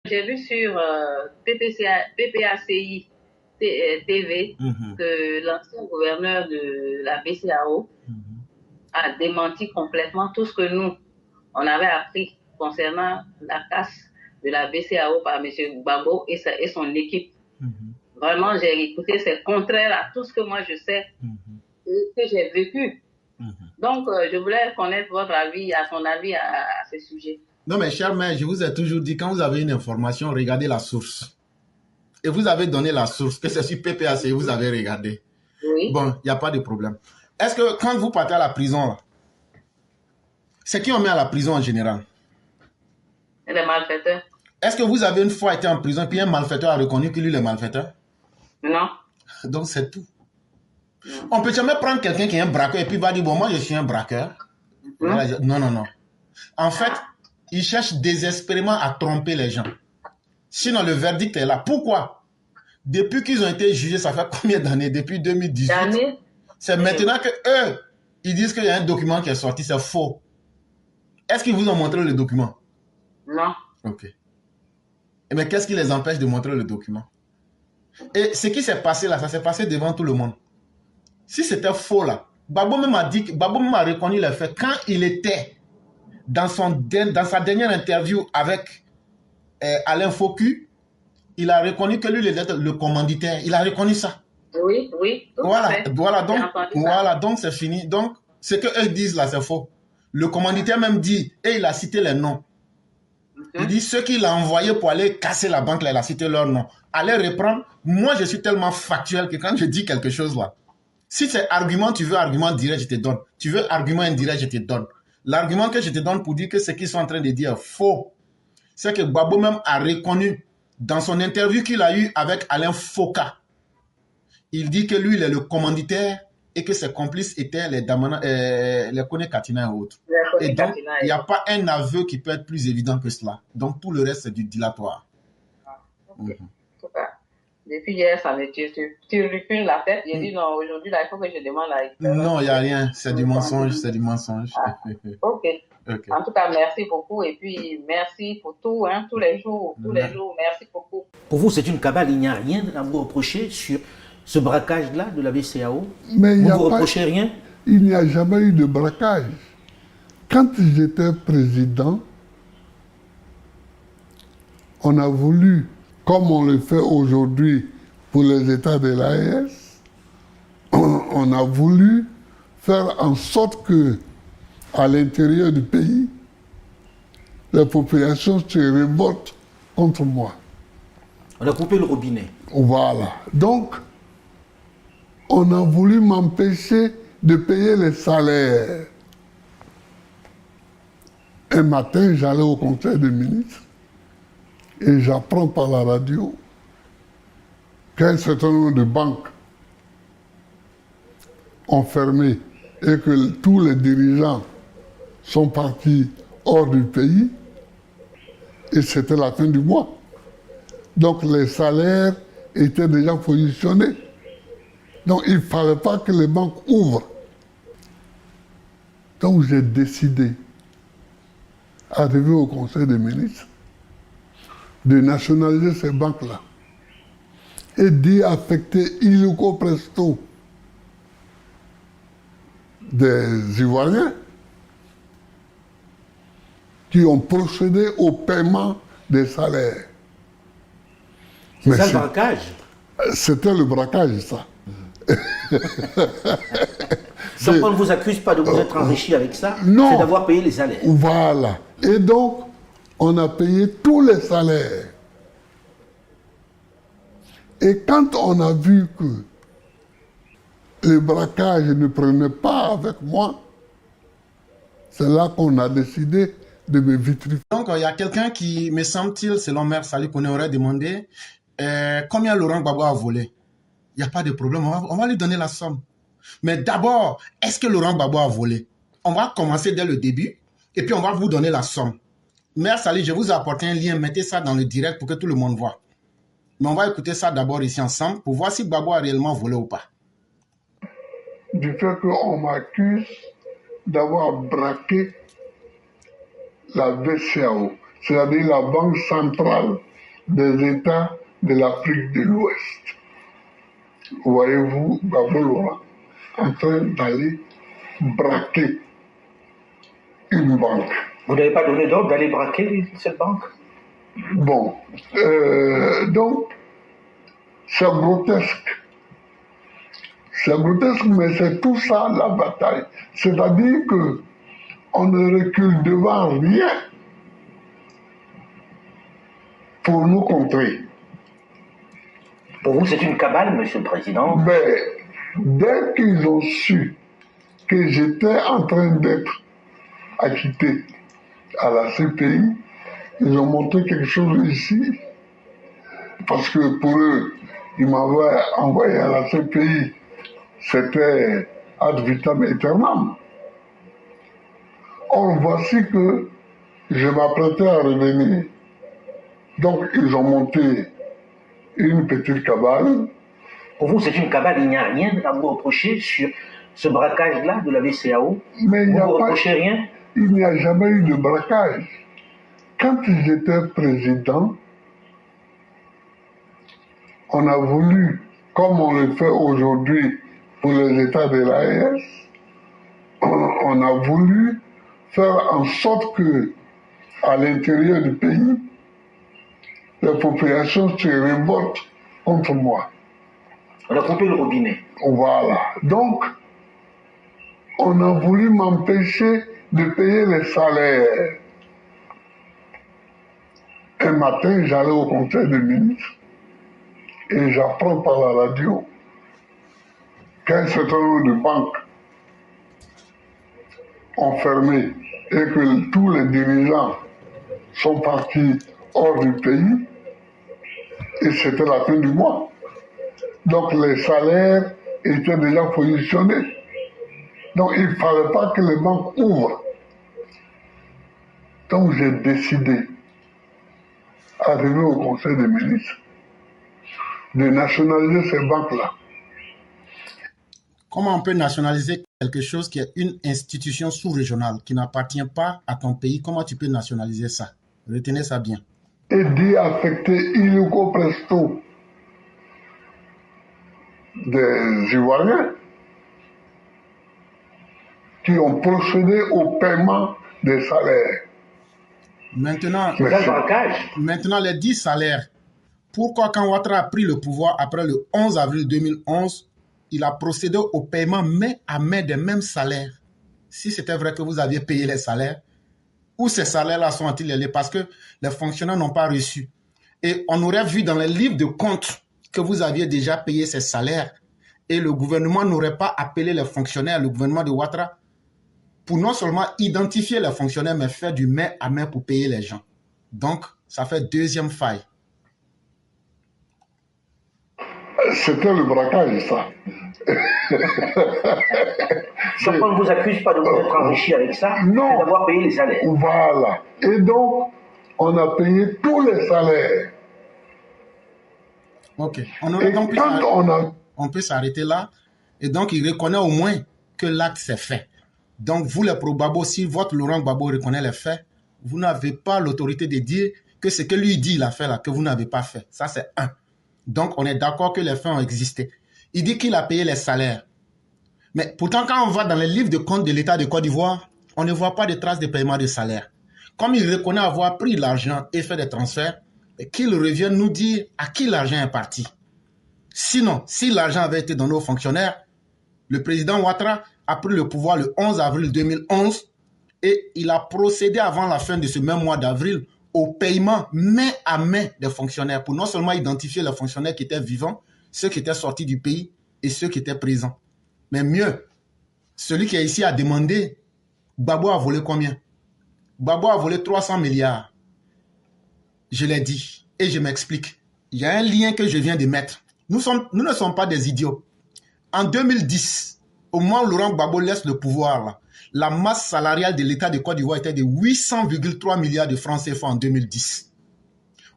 j'ai vu sur PPACI TV que l'ancien gouverneur de la BCAO a démenti complètement tout ce que nous, on avait appris concernant la casse de la BCAO par M. Gbagbo et son équipe. Vraiment, j'ai écouté, c'est contraire à tout ce que moi je sais, que j'ai vécu. Donc, je voulais connaître votre avis, à son avis à ce sujet. Non, mais cher mère, je vous ai toujours dit, quand vous avez une information, regardez la source. Et vous avez donné la source, que c'est sur PPAC, vous avez regardé. Oui. Bon, il n'y a pas de problème. Est-ce que quand vous partez à la prison, là, c'est qui on met à la prison en général? Les malfaiteurs. Est-ce que vous avez une fois été en prison et puis un malfaiteur a reconnu que lui est malfaiteur? Non. Donc, c'est tout. On ne peut jamais prendre quelqu'un qui est un braqueur et puis va dire, bon, moi, je suis un braqueur. Non, non, non. En fait, il cherche désespérément à tromper les gens. Sinon, le verdict est là. Pourquoi? Depuis qu'ils ont été jugés, ça fait combien d'années? Depuis 2018. C'est maintenant que eux, ils disent qu'il y a un document qui est sorti, c'est faux. Est-ce qu'ils vous ont montré le document? Non. Ok. Mais qu'est-ce qui les empêche de montrer le document? Et ce qui s'est passé là, ça s'est passé devant tout le monde. Si c'était faux là, Gbagbo même a reconnu les faits. Quand il était dans sa dernière interview avec Alain Foku, il a reconnu que lui, il était le commanditaire. Il a reconnu ça. Oui, oui. Voilà, donc c'est fini. Donc, ce qu'eux disent là, c'est faux. Le commanditaire même dit, et il a cité les noms. Il dit, ceux qu'il a envoyés pour aller casser la banque, là, il a cité leurs noms. Allez reprendre. Moi, je suis tellement factuel que quand je dis quelque chose là, si c'est argument, tu veux argument direct, je te donne. Tu veux argument indirect, je te donne. L'argument que je te donne pour dire que ce qu'ils sont en train de dire est faux, c'est que Gbagbo même a reconnu dans son interview qu'il a eu avec Alain Foka. Il dit que lui, il est le commanditaire et que ses complices étaient les Kone Katina et autres. Et donc, il n'y a pas un aveu qui peut être plus évident que cela. Donc, tout le reste, c'est du dilatoire. Okay. Depuis hier, ça me turlupine la tête. J'ai dit non, aujourd'hui, là, il faut que je demande à Non, il n'y a rien. C'est du mensonge, c'est du mensonge. Ok. En tout cas, merci beaucoup. Et puis, merci pour tout, hein, tous les jours, merci beaucoup. Pour vous, c'est une cabale, il n'y a rien à vous reprocher sur ce braquage-là de la BCAO? Mais vous ne vous reprochez rien? Il n'y a jamais eu de braquage. Quand j'étais président, on a voulu, comme on le fait aujourd'hui pour les États de l'AES, on a voulu faire en sorte que, à l'intérieur du pays, la population se révolte contre moi. On a coupé le robinet. Voilà. Donc, on a voulu m'empêcher de payer les salaires. Un matin, j'allais au conseil des ministres et j'apprends par la radio qu'un certain nombre de banques ont fermé et que tous les dirigeants sont partis hors du pays et c'était la fin du mois. Donc les salaires étaient déjà positionnés. Donc il ne fallait pas que les banques ouvrent. Donc j'ai décidé, arrivé au Conseil des ministres, de nationaliser ces banques-là et d'y affecter illico presto des Ivoiriens qui ont procédé au paiement des salaires. C'est ça le braquage? C'était le braquage, ça. Donc on ne vous accuse pas de vous être enrichi avec ça, c'est d'avoir payé les salaires. Voilà. Et donc, on a payé tous les salaires. Et quand on a vu que le braquage ne prenait pas avec moi, c'est là qu'on a décidé de me vitrifier. Donc, il y a quelqu'un qui, me semble-t-il, selon Mère Sali, qu'on aurait demandé combien Laurent Gbagbo a volé. Il n'y a pas de problème, on va lui donner la somme. Mais d'abord, est-ce que Laurent Gbagbo a volé? On va commencer dès le début et puis on va vous donner la somme. Mère Sali, je vous ai apporté un lien, mettez ça dans le direct pour que tout le monde voit. Mais on va écouter ça d'abord ici ensemble pour voir si Gbagbo a réellement volé ou pas. Du fait qu'on m'accuse d'avoir braqué la BCAO, c'est-à-dire la Banque centrale des États de l'Afrique de l'Ouest. Voyez-vous, Gbagbo Laurent en train d'aller braquer une banque. Vous n'avez pas donné d'ordre d'aller braquer cette banque? Bon, donc, c'est grotesque. C'est grotesque, mais c'est tout ça la bataille. C'est-à-dire que on ne recule devant rien pour nous contrer. Pour vous, c'est une cabale, Monsieur le Président? Mais dès qu'ils ont su que j'étais en train d'être acquitté à la CPI, ils ont montré quelque chose ici. Parce que pour eux, ils m'avaient envoyé à la CPI. C'était ad vitam aeternam. Or, voici que je m'apprêtais à revenir. Donc, ils ont monté une petite cabale. Pour vous, c'est une cabale, il n'y a rien à vous reprocher sur ce braquage-là de la BCEAO? Mais vous ne vous reprochez rien? Il n'y a jamais eu de braquage. Quand j'étais président, on a voulu, comme on le fait aujourd'hui pour les États de l'AES, on a voulu faire en sorte que, à l'intérieur du pays, la population se révolte contre moi. On a coupé le robinet. Voilà. Donc, on a voulu m'empêcher de payer les salaires. Un matin, j'allais au conseil des ministres et j'apprends par la radio qu'un certain nombre de banques ont fermé et que tous les dirigeants sont partis hors du pays et c'était la fin du mois. Donc les salaires étaient déjà positionnés. Donc il ne fallait pas que les banques ouvrent. Donc j'ai décidé, arrivé au conseil des ministres, de nationaliser ces banques-là. Comment on peut nationaliser quelque chose qui est une institution sous-régionale, qui n'appartient pas à ton pays? Comment tu peux nationaliser ça? Retenez ça bien. Et d'y affecter illico presto des Ivoiriens qui ont procédé au paiement des salaires. Maintenant, les 10 salaires. Pourquoi quand Ouattara a pris le pouvoir après le 11 avril 2011, il a procédé au paiement main à main des mêmes salaires? Si c'était vrai que vous aviez payé les salaires, où ces salaires-là sont-ils allés? Parce que les fonctionnaires n'ont pas reçu. Et on aurait vu dans les livres de compte que vous aviez déjà payé ces salaires. Et le gouvernement n'aurait pas appelé les fonctionnaires, le gouvernement de Ouattara, pour non seulement identifier les fonctionnaires, mais faire du main à main pour payer les gens. Donc, ça fait deuxième faille. C'était le braquage, ça. Donc on ne vous accuse pas de vous être enrichi avec ça, non, d'avoir payé les salaires. Voilà. Et donc, on a payé tous les salaires. Ok. On peut s'arrêter là. Et donc, il reconnaît au moins que l'acte s'est fait. Donc, vous, les pro-Gbagbo, si votre Laurent Gbagbo reconnaît les faits, vous n'avez pas l'autorité de dire que ce que lui dit, il a fait là, que vous n'avez pas fait. Ça, c'est un. Donc, on est d'accord que les faits ont existé. Il dit qu'il a payé les salaires. Mais pourtant, quand on va dans les livres de compte de l'État de Côte d'Ivoire, on ne voit pas de traces de paiement de salaire. Comme il reconnaît avoir pris l'argent et fait des transferts, qu'il revienne nous dire à qui l'argent est parti. Sinon, si l'argent avait été donné aux fonctionnaires, le président Ouattara a pris le pouvoir le 11 avril 2011 et il a procédé avant la fin de ce même mois d'avril au paiement main à main des fonctionnaires pour non seulement identifier les fonctionnaires qui étaient vivants, ceux qui étaient sortis du pays et ceux qui étaient présents. Mais mieux, celui qui est ici a demandé, Gbagbo a volé combien? Gbagbo a volé 300 milliards. Je l'ai dit et je m'explique. Il y a un lien que je viens de mettre. Nous ne sommes pas des idiots. En 2010, au moment où Laurent Gbagbo laisse le pouvoir, là, la masse salariale de l'État de Côte d'Ivoire était de 800,3 milliards de francs CFA en 2010.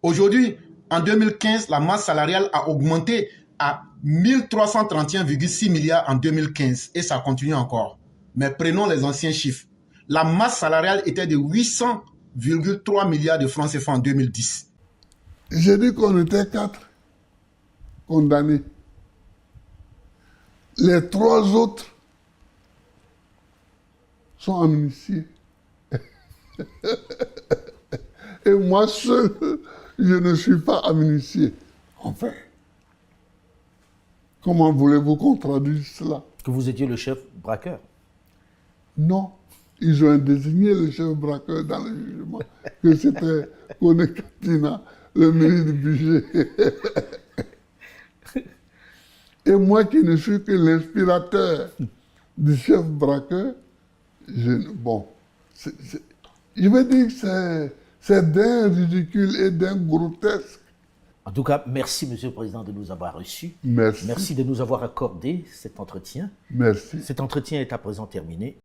Aujourd'hui, en 2015, la masse salariale a augmenté à 1331,6 milliards en 2015 et ça continue encore. Mais prenons les anciens chiffres. La masse salariale était de 800,3 milliards de francs CFA en 2010. J'ai dit qu'on était 4 condamnés. Les 3 autres sont amnistiés. Et moi seul, je ne suis pas amnistié. Enfin, comment voulez-vous qu'on traduise cela? Que vous étiez le chef braqueur. Non, ils ont désigné le chef braqueur dans le jugement, que c'était Kone Katina, le ministre du budget. Et moi qui ne suis que l'inspirateur du chef braqueur, je veux dire que c'est d'un ridicule et d'un grotesque. En tout cas, merci, Monsieur le Président, de nous avoir reçus. Merci. Merci de nous avoir accordé cet entretien. Merci. Cet entretien est à présent terminé.